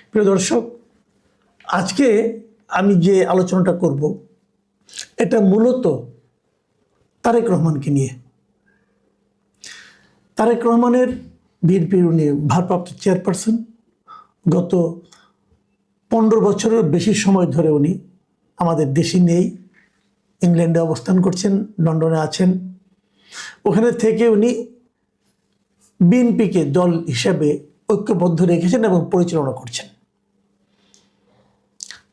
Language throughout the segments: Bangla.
প্রিয় দর্শক, আজকে আমি যে আলোচনাটা করব এটা মূলত তারেক রহমানকে নিয়ে। তারেক রহমানের বিএনপির উনি ভারপ্রাপ্ত চেয়ারপারসন। গত 15 বছরের বেশি সময় ধরে উনি আমাদের দেশে নেই, ইংল্যান্ডে অবস্থান করছেন, লন্ডনে আছেন। ওখানে থেকে উনি বিএনপিকে দল হিসেবে ঐক্যবদ্ধ রেখেছেন এবং পরিচালনা করছেন।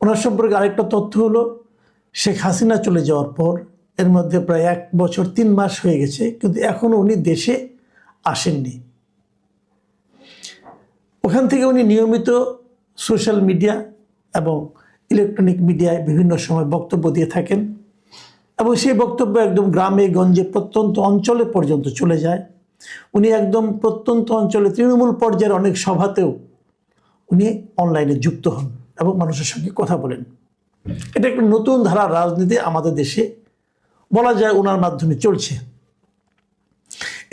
ওনার সম্পর্কে আরেকটা তথ্য হলো, শেখ হাসিনা চলে যাওয়ার পর এর মধ্যে প্রায় 1 বছর 3 মাস হয়ে গেছে, কিন্তু এখনও উনি দেশে আসেননি। ওখান থেকে উনি নিয়মিত সোশ্যাল মিডিয়া এবং ইলেকট্রনিক মিডিয়ায় বিভিন্ন সময় বক্তব্য দিয়ে থাকেন এবং সেই বক্তব্য একদম গ্রামে গঞ্জে প্রত্যন্ত অঞ্চলে পর্যন্ত চলে যায়। উনি একদম প্রত্যন্ত অঞ্চলে তৃণমূল পর্যায়ের অনেক সভাতেও উনি অনলাইনে যুক্ত হন এবং মানুষের সঙ্গে কথা বলেন। এটা একটা নতুন ধারার রাজনীতি আমাদের দেশে বলা যায় ওনার মাধ্যমে চলছে।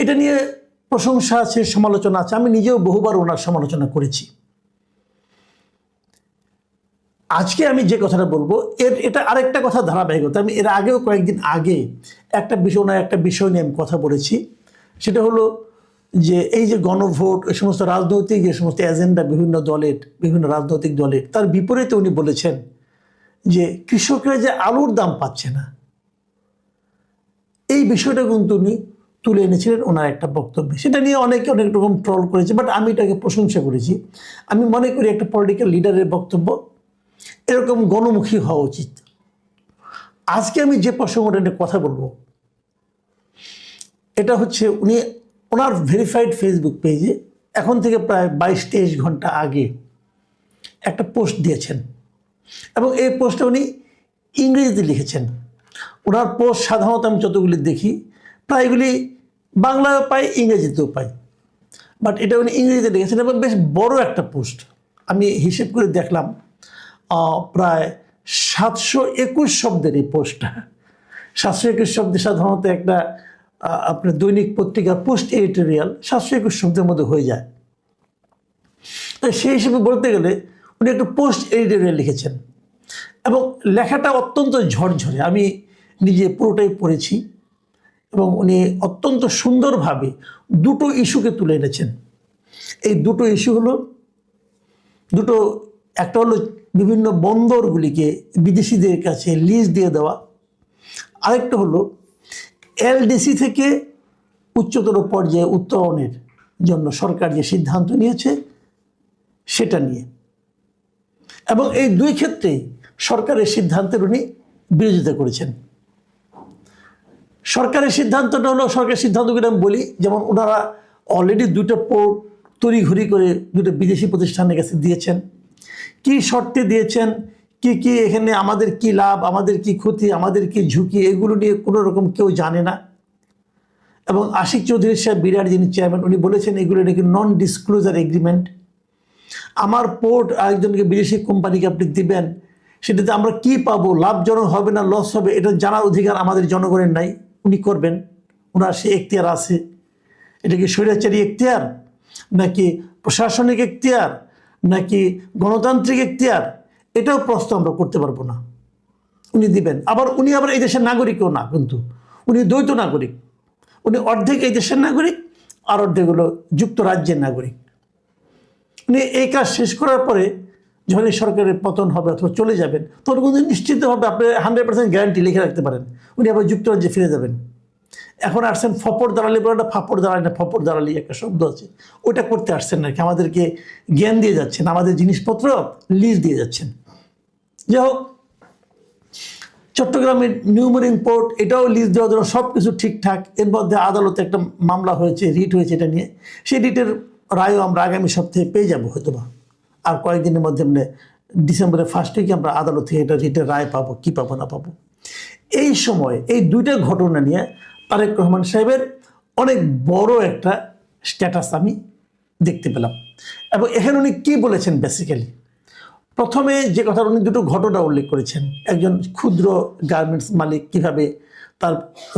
এটা নিয়ে প্রশংসা আছে, সমালোচনা আছে। আমি নিজেও বহুবার ওনার সমালোচনা করেছি। আজকে আমি যে কথাটা বলবো এটা আরেকটা কথা ধারাবাহিকতা। আমি এর আগেও কয়েকদিন আগে একটা বিষয় নিয়ে আমি কথা বলেছি। সেটা হলো যে এই যে গণভোট, এই সমস্ত রাজনৈতিক যে সমস্ত এজেন্ডা বিভিন্ন দলের, বিভিন্ন রাজনৈতিক দলের, তার বিপরীতে উনি বলেছেন যে কৃষকরা যে আলুর দাম পাচ্ছে না, এই বিষয়টা কিন্তু উনি তুলে এনেছিলেন ওনার একটা বক্তব্যে। সেটা নিয়ে অনেকে অনেক রকম ট্রল করেছে, বাট আমি এটাকে প্রশংসা করেছি। আমি মনে করি একটা পলিটিক্যাল লিডারের বক্তব্য এরকম গণমুখী হওয়া উচিত। আজকে আমি যে প্রসঙ্গটা নিয়ে কথা বলবো এটা হচ্ছে উনি ওনার ভেরিফাইড ফেসবুক পেজে এখন থেকে প্রায় 22-23 ঘন্টা আগে একটা পোস্ট দিয়েছেন এবং এই পোস্টটা উনি ইংরেজিতে লিখেছেন। ওনার পোস্ট সাধারণত আমি যতগুলি দেখি প্রায়গুলি বাংলায়ও পাই, ইংরেজিতেও পাই, বাট এটা উনি ইংরেজিতে লিখেছেন এবং বেশ বড় একটা পোস্ট। আমি হিসেব করে দেখলাম প্রায় 721 শব্দের এই পোস্টটা। 721 শব্দে সাধারণত একটা আপনার দৈনিক পত্রিকার পোস্ট এডিটোরিয়াল 721 শব্দের মধ্যে হয়ে যায়। তো সেই হিসেবে বলতে গেলে উনি একটা পোস্ট এডিটোরিয়াল লিখেছেন এবং লেখাটা অত্যন্ত ঝরঝরে। আমি নিজে পুরোটাই পড়েছি এবং উনি অত্যন্ত সুন্দরভাবে দুটো ইস্যুকে তুলে এনেছেন। এই দুটো ইস্যু হলো একটা হলো বিভিন্ন বন্দরগুলিকে বিদেশিদের কাছে লিজ দিয়ে দেওয়া, আরেকটা হলো এলডিসি থেকে উচ্চতর পর্যায়ে উত্তরণের জন্য সরকার যে সিদ্ধান্ত নিয়েছে সেটা নিয়ে। এবং এই দুই ক্ষেত্রেই সরকারের সিদ্ধান্তের উনি বিরোধিতা করেছেন। সরকারের সিদ্ধান্তটা হলো, সরকারের সিদ্ধান্তগুলো আমি বলি, যেমন ওনারা অলরেডি 2টা পোর্ট তড়িঘড়ি করে 2টা বিদেশি প্রতিষ্ঠানের কাছে দিয়েছেন। কি শর্তে দিয়েছেন, কি এখানে আমাদের কি লাভ, আমাদের কি ক্ষতি, আমাদের কি ঝুঁকি, এগুলো নিয়ে কোনো রকম কেউ জানে না। এবং আশিক চৌধুরী সাহেব বিরাট, যিনি চেয়ারম্যান, উনি বলেছেন এগুলো নাকি নন ডিসক্লোজার এগ্রিমেন্ট। আমার পোর্ট আরেকজনকে বিদেশি কোম্পানিকে আপনি দিবেন, সেটাতে আমরা কি পাবো, লাভজনক হবে না লস হবে, এটা জানার অধিকার আমাদের জনগণের নাই। উনি করবেন, ওনার সে এখতিয়ার আছে। এটা কি স্বৈরাচারী এখতিয়ার, নাকি প্রশাসনিক এখতিয়ার, নাকি গণতান্ত্রিক এখতিয়ার, এটাও প্রশ্ন আমরা করতে পারবো না। উনি দিবেন। উনি আবার এই দেশের নাগরিকও না, কিন্তু উনি দ্বৈত নাগরিক। উনি অর্ধেক এই দেশের নাগরিক আর অর্ধেক হলো যুক্তরাজ্যের নাগরিক। উনি এই কাজ শেষ করার পরে যখন এই সরকারের পতন হবে অথবা চলে যাবেন, তখন কিন্তু নিশ্চিতভাবে আপনি 100% গ্যারান্টি লিখে রাখতে পারেন উনি আবার যুক্তরাজ্যে ফিরে যাবেন। এখন আসছেন ফপর দালালি বলে, একটা ফাপড় দালালি না ফপর দালালি একটা শব্দ আছে, ওটা করতে আসছেন নাকি, আমাদেরকে জ্ঞান দিয়ে যাচ্ছেন, আমাদের জিনিসপত্র লিজ দিয়ে যাচ্ছেন। যাই হোক, চট্টগ্রামের নিউ মেরিন পোর্ট, এটাও লিজ দেওয়ার জন্য সব কিছু ঠিকঠাক। এর মধ্যে আদালতে একটা মামলা হয়েছে, রিট হয়েছে এটা নিয়ে। সেই রিটের রায়ও আমরা আগামী সপ্তাহে পেয়ে যাবো হয়তো বা, আর কয়েকদিনের মধ্যে মানে ডিসেম্বরের 1st উইকে আমরা আদালত থেকে এটা রিটের রায় পাবো, কি পাবো না পাবো। এই সময় এই 2টা ঘটনা নিয়ে তারেক রহমান সাহেবের অনেক বড় একটা স্ট্যাটাস আমি দেখতে পেলাম। এবং এখানে উনি কী বলেছেন, বেসিক্যালি প্রথমে যে কথা, উনি 2টো ঘটনা উল্লেখ করেছেন। একজন ক্ষুদ্র গার্মেন্টস মালিক কীভাবে তার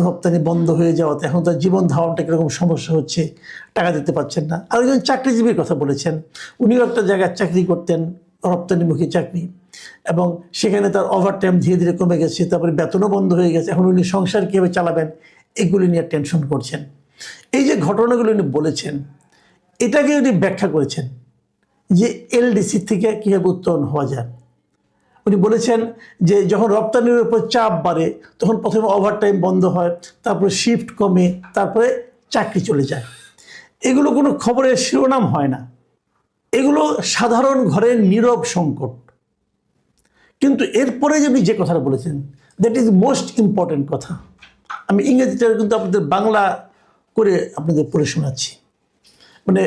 রপ্তানি বন্ধ হয়ে যাওয়াতে এখন তার জীবন ধারণটা কীরকম সমস্যা হচ্ছে, টাকা দিতে পারছেন না। আর একজন চাকরিজীবীর কথা বলেছেন, উনিও একটা জায়গায় চাকরি করতেন, রপ্তানিমুখী চাকরি, এবং সেখানে তার ওভারটাইম ধীরে ধীরে কমে গেছে, তারপরে বেতনও বন্ধ হয়ে গেছে। এখন উনি সংসার কীভাবে চালাবেন এগুলি নিয়ে টেনশন করছেন। এই যে ঘটনাগুলো উনি বলেছেন, এটাকে উনি ব্যাখ্যা করেছেন যে এলডিসি থেকে কীভাবে উত্তরণ হওয়া যায়। উনি বলেছেন যে যখন রপ্তানির উপর চাপ বাড়ে তখন প্রথমে ওভারটাইম বন্ধ হয়, তারপরে শিফট কমে, তারপরে চাকরি চলে যায়। এগুলো কোনো খবরের শিরোনাম হয় না, এগুলো সাধারণ ঘরের নীরব সংকট। কিন্তু এরপরে যে উনি যে কথাটা বলেছেন, দ্যাট ইজ মোস্ট ইম্পর্টেন্ট কথা। আমি ইংরেজিটা কিন্তু আপনাদের বাংলা করে আপনাদের পড়ে শোনাচ্ছি। মানে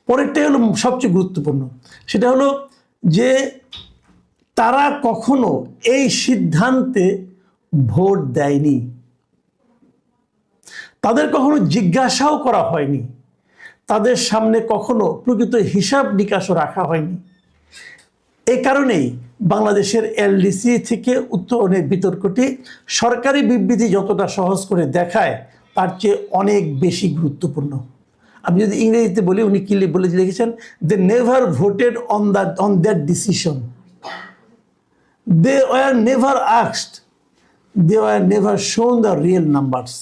পরেরটাই হলো সবচেয়ে গুরুত্বপূর্ণ। সেটা হলো যে তারা কখনো এই সিদ্ধান্তে ভোট দেয়নি, তাদের কখনো জিজ্ঞাসাও করা হয়নি, তাদের সামনে কখনো প্রকৃত হিসাব নিকাশও রাখা হয়নি। এই কারণেই বাংলাদেশের এলডিসি থেকে উত্তরণের বিতর্কটি সরকারি বিবৃতি যতটা সহজ করে দেখায় তার চেয়ে অনেক বেশি গুরুত্বপূর্ণ। আমি যদি ইংরেজিতে বলি, উনি কি বলে লিখেছেন, they never voted on that decision, they were never asked, they were never shown the real numbers.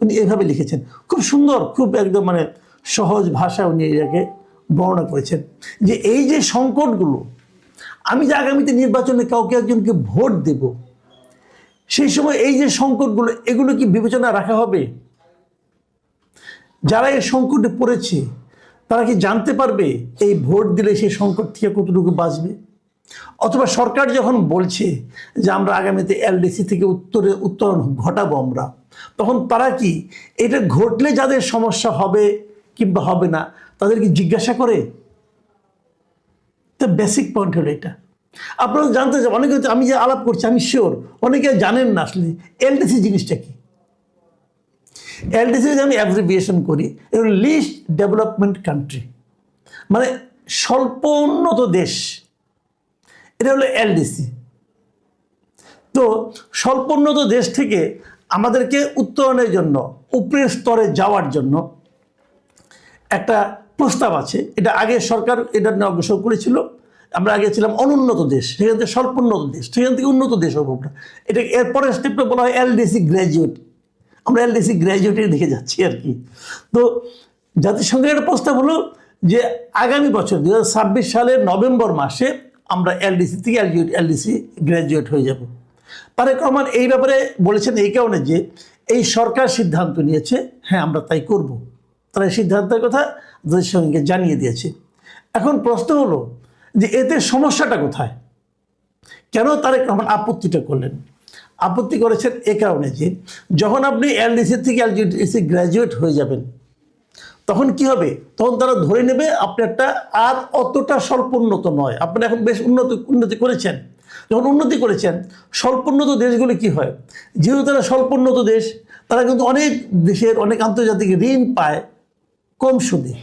উনি এভাবে লিখেছেন, খুব সুন্দর, খুব একদম মানে সহজ ভাষা উনি এটাকে বর্ণনা করেছেন যে এই যে সংকটগুলো, আমি যে আগামীতে নির্বাচনে কাউকে একজনকে ভোট দেব, সেই সময় এই যে সংকটগুলো, এগুলো কি বিবেচনা রাখা হবে? যারা এই সংকটে পড়েছে তারা কি জানতে পারবে এই ভোট দিলে সেই সংকট থেকে কতটুকু বাঁচবে? অথবা সরকার যখন বলছে যে আমরা আগামীতে এলডিসি থেকে উত্তরণ ঘটাবো আমরা, তখন তারা কি এটা ঘটলে যাদের সমস্যা হবে কিংবা হবে না তাদেরকে জিজ্ঞাসা করে? তো বেসিক পয়েন্ট হলো এটা। আপনারা জানতে চান, অনেকে, আমি যে আলাপ করছি আমি শিওর অনেকে জানেন না আসলে এলডিসি জিনিসটা কি। এলডিসি যদি আমি অ্যাব্রিভিয়েশন করি, এটা লিস্ট ডেভেলপমেন্ট কান্ট্রি, মানে স্বল্প উন্নত দেশ, এটা হলো এলডিসি। তো স্বল্প উন্নত দেশ থেকে আমাদেরকে উত্তরণের জন্য, উপরের স্তরে যাওয়ার জন্য একটা প্রস্তাব আছে। এটা আগে সরকার এটা নিয়ে অগ্রসর করেছিল। আমরা আগে ছিলাম অনুন্নত দেশ, সেখান থেকে স্বল্প উন্নত দেশ, সেখান থেকে উন্নত দেশ হবো আমরা। এটা এরপরের স্টেপটা বলা হয় এলডিসি গ্র্যাজুয়েট। আমরা এলডিসি গ্র্যাজুয়েটের দিকে যাচ্ছি আর কি। তো জাতিসংঘের একটা প্রস্তাব হলো যে আগামী বছর 2026 সালের নভেম্বর মাসে আমরা এলডিসি থেকে এলডিসি গ্র্যাজুয়েট হয়ে যাব। তারেক রহমান এই ব্যাপারে বলেছেন এই কারণে যে এই সরকার সিদ্ধান্ত নিয়েছে, হ্যাঁ আমরা তাই করব। তারা এই সিদ্ধান্তের কথা জাতিসংঘকে জানিয়ে দিয়েছে। এখন প্রশ্ন হলো যে এতে সমস্যাটা কোথায়? কেন তারেক রহমান আপত্তিটা করলেন? আপত্তি করেছেন এ কারণে যে যখন আপনি এলডিসি থেকে এলডিসি গ্র্যাজুয়েট হয়ে যাবেন তখন কি হবে? তখন তারা ধরে নেবে আপনি একটা আর অতটা স্বল্পোন্নত নয়, আপনি এখন বেশ উন্নতি করেছেন। যখন উন্নতি করেছেন, স্বল্পোন্নত দেশগুলো কি হয়, যেহেতু তারা স্বল্পোন্নত দেশ, তারা কিন্তু অনেক দেশের অনেক আন্তর্জাতিক ঋণ পায় কম সুদে।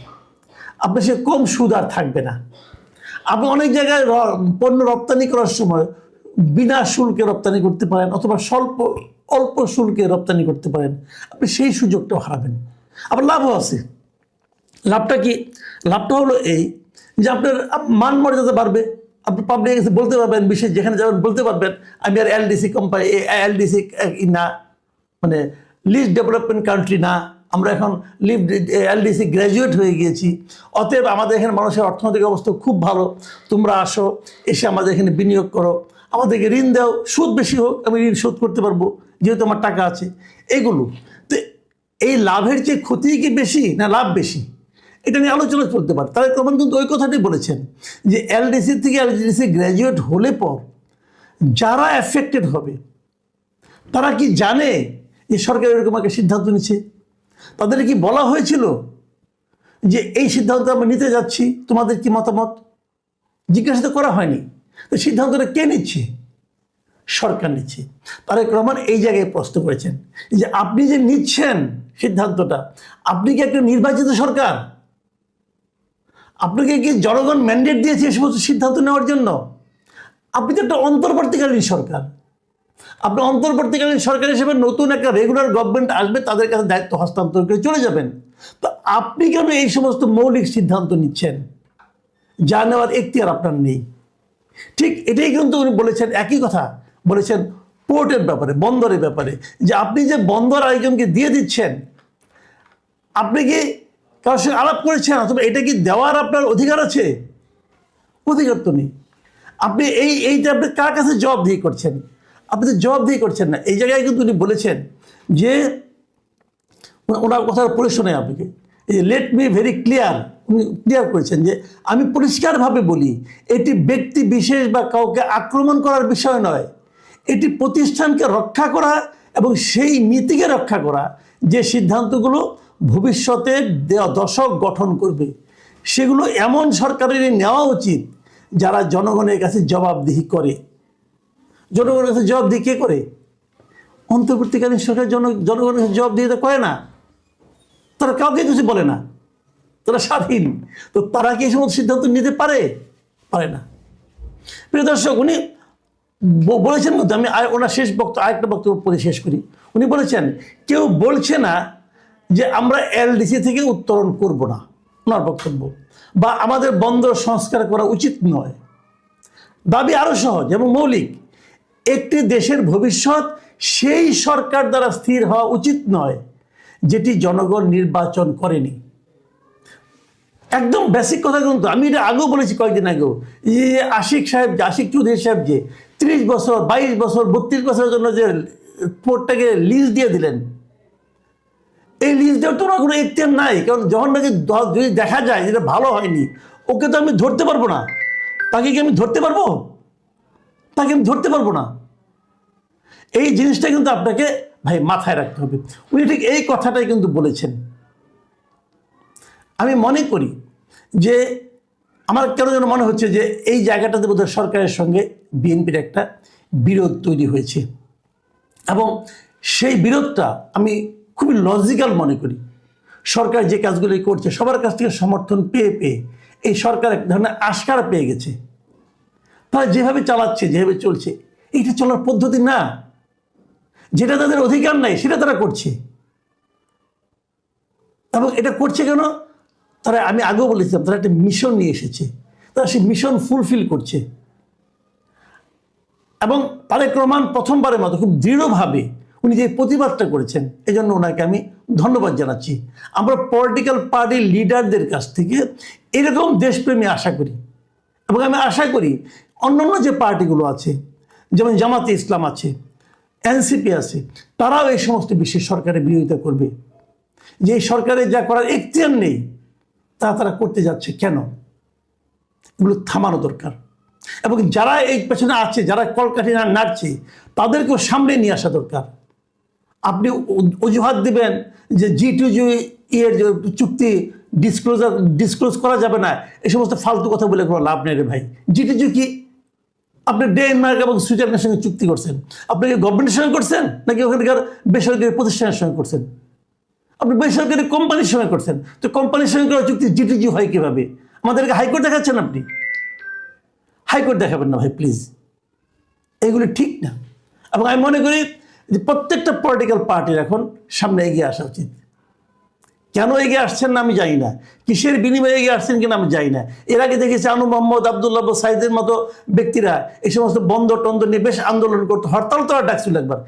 আপনি সে কম সুদ আর থাকবে না। আপনি অনেক জায়গায় পণ্য রপ্তানি করার সময় বিনা শুল্কে রপ্তানি করতে পারেন, অথবা অল্প শুল্কে রপ্তানি করতে পারেন। আপনি সেই সুযোগটাও হারাবেন। আবার লাভও আছে। লাভটা কি? লাভটা হলো এই যে আপনার মান মর্যাদা বাড়বে। আপনি পাবলিক কাছে বলতে পারবেন, বিশেষ যেখানে যাবেন বলতে পারবেন আমি আর এলডিসি কোম্পানি, এলডিসি না, মানে লিস্ট ডেভেলপমেন্ট কান্ট্রি না, আমরা এখন এলডিসি গ্র্যাজুয়েট হয়ে গিয়েছি। অতএব আমাদের এখানে মানুষের অর্থনৈতিক অবস্থা খুব ভালো, তোমরা আসো, এসে আমাদের এখানে বিনিয়োগ করো, আমাদেরকে ঋণ দাও, সুদ বেশি হোক, আমি ঋণ শোধ করতে পারবো যেহেতু আমার টাকা আছে। এগুলো তো এই লাভের চেয়ে ক্ষতি কি বেশি না লাভ বেশি, এটা নিয়ে আলোচনা চলতে পারে। তারা তখন কিন্তু ওই কথাটাই বলেছেন যে এলডিসি থেকে এলডিসি গ্র্যাজুয়েট হলে পর যারা এফেক্টেড হবে তারা কি জানে যে সরকার এরকম একটা সিদ্ধান্ত নিচ্ছে? তাদের কি বলা হয়েছিল যে এই সিদ্ধান্ত আমরা নিতে যাচ্ছি, তোমাদের কি মতামত? জিজ্ঞাসা তো করা হয়নি। তো সিদ্ধান্তটা কে নিচ্ছে? সরকার নিচ্ছে। তারেক রহমান এই জায়গায় প্রশ্ন করেছেন যে আপনি যে নিচ্ছেন সিদ্ধান্তটা, আপনি কি একটা নির্বাচিত সরকার? আপনাকে কি জনগণ ম্যান্ডেট দিয়েছে এই সমস্ত সিদ্ধান্ত নেওয়ার জন্য? আপনি তো একটা অন্তর্বর্তীকালীন সরকার। আপনি অন্তর্বর্তীকালীন সরকার হিসেবে নতুন একটা রেগুলার গভর্নমেন্ট আসবে, তাদের কাছে দায়িত্ব হস্তান্তর করে চলে যাবেন। তো আপনি কেন এই সমস্ত মৌলিক সিদ্ধান্ত নিচ্ছেন যা নেওয়ার এখতিয়ার আপনার নেই? ঠিক এটাই কিন্তু উনি বলেছেন, একই কথা বলেছেন পোর্টের ব্যাপারে, বন্দরের ব্যাপারে, যে আপনি যে বন্দর আয়োজনকে দিয়ে দিচ্ছেন, আপনি কি কারোর সঙ্গে আলাপ করেছেন অথবা এটা কি দেওয়ার আপনার অধিকার আছে? অধিকার তো নেই। আপনি এইটা আপনি কার কাছে জবাবদিহি করছেন? আপনি তো জবাবদিহি করছেন না। এই জায়গায় কিন্তু উনি বলেছেন যে, ওনার কথার পড়ে শোনায় আপনাকে, এই লেট মি ভেরি ক্লিয়ার, উনি ক্লিয়ার করেছেন যে আমি পরিষ্কারভাবে বলি, এটি ব্যক্তি বিশেষ বা কাউকে আক্রমণ করার বিষয় নয়, এটি প্রতিষ্ঠানকে রক্ষা করা এবং সেই নীতিকে রক্ষা করা যে সিদ্ধান্তগুলো ভবিষ্যতে দশক গঠন করবে, সেগুলো এমন সরকারেরই নেওয়া উচিত যারা জনগণের কাছে জবাবদিহি করে। জনগণের কাছে জবাবদিহি কে করে? অন্তর্বর্তীকালীন সরকার জনগণের কাছে জবাবদিহিতা করে না। তারা কাউকে কিছু বলে না, তারা স্বাধীন। তো তারা কি এই সমস্ত সিদ্ধান্ত নিতে পারে? পারে না। প্রিয় দর্শক, উনি বলেছেন মধ্যে, আমি ওনার শেষ বক্তব্য আরেকটা বক্তব্য পড়ে শেষ করি। উনি বলেছেন কেউ বলছে না যে আমরা এলডিসি থেকে উত্তরণ করব না, ওনার বক্তব্য, বা আমাদের বন্দর সংস্কার করা উচিত নয়। দাবি আরো সহজ এবং মৌলিক, একটি দেশের ভবিষ্যৎ সেই সরকার দ্বারা স্থির হওয়া উচিত নয় যেটি জনগণ নির্বাচন করেনি। একদম বেসিক কথা। কিন্তু আমি এটা আগেও বলেছি, কয়েকদিন আগেও, যে আশিক চৌধুরী সাহেব যে 30 বছর 22 বছর 32 বছরের জন্য যে পোর্টটাকে লিজ দিয়ে দিলেন, এই লিজ দেওয়ার তো কোনো এখতিয়ার নাই। কারণ যখন নাকি যদি দেখা যায় যেটা ভালো হয়নি, ওকে তো আমি ধরতে পারবো না। তাকে কি আমি ধরতে পারবো? তাকে আমি ধরতে পারবো না। এই জিনিসটা কিন্তু আপনাকে ভাই মাথায় রাখতে হবে। উনি ঠিক এই কথাটাই কিন্তু বলেছেন। আমি মনে করি যে আমার কেন যেন মনে হচ্ছে যে এই জায়গাটাতে বোধহয় সরকারের সঙ্গে বিএনপির একটা বিরোধ তৈরি হয়েছে, এবং সেই বিরোধটা আমি খুবই লজিক্যাল মনে করি। সরকার যে কাজগুলি করছে, সবার কাছ থেকে সমর্থন পেয়ে পেয়ে এই সরকার এক ধরনের আস্কারা পেয়ে গেছে। তারা যেভাবে চালাচ্ছে, যেভাবে চলছে, এইটা চলার পদ্ধতি না। যেটা তাদের অধিকার নাই সেটা তারা করছে। এবং এটা করছে কেন? তারা, আমি আগেও বলেছিলাম, তারা একটা মিশন নিয়ে এসেছে, তারা সেই মিশন ফুলফিল করছে। এবং তারেক রহমান প্রথমবারের মতো খুব দৃঢ়ভাবে উনি যে প্রতিবাদটা করেছেন, এই জন্য ওনাকে আমি ধন্যবাদ জানাচ্ছি। আমরা পলিটিক্যাল পার্টির লিডারদের কাছ থেকে এরকম দেশপ্রেমী আশা করি, এবং আমি আশা করি অন্যান্য যে পার্টিগুলো আছে, যেমন জামাতে ইসলাম আছে, এনসিপি আছে, তারাও এই সমস্ত বিষয়ে সরকারের বিরোধিতা করবে। যে এই সরকারের যা করার এখতিয়ার নেই তা তারা করতে যাচ্ছে কেন, এগুলো থামানো দরকার। এবং যারা এই পেছনে আছে, যারা কলকাঠি নাড়ছে, তাদেরকেও সামনে নিয়ে আসা দরকার। আপনি অজুহাত দিবেন যে G2G এর চুক্তি ডিসক্লোজ করা যাবে না, এই সমস্ত ফালতু কথা বলে কোনো লাভ নেই রে ভাই। G2G কি? আপনি ডেনমার্ক এবং সুইজারল্যান্ডের সঙ্গে চুক্তি করছেন, আপনি কি গভর্নমেন্টের সঙ্গে করছেন নাকি ওখানকার বেসরকারি প্রতিষ্ঠানের সঙ্গে করছেন? আপনি বেসরকারি কোম্পানির সঙ্গে করছেন। তো কোম্পানির সঙ্গে করা চুক্তি G2G হয় কীভাবে? আমাদেরকে হাইকোর্ট দেখাচ্ছেন আপনি? হাইকোর্ট দেখাবেন না ভাই, প্লিজ। এগুলি ঠিক না। এবং আমি মনে করি যে প্রত্যেকটা পলিটিক্যাল পার্টির এখন সামনে এগিয়ে আসা উচিত। কেন এগিয়ে আসছেন না আমি জানি না, কিসের বিনিময়ে এগিয়ে আসছেন কিনা আমি জানি না। এর আগে দেখেছি আনু মোহাম্মদ, আবদুল্লাহ সাইদের মতো ব্যক্তিরা এই সমস্ত বন্দর টন্দর নিয়ে বেশ আন্দোলন করতো, হরতাল তো ডাকছিল একবার।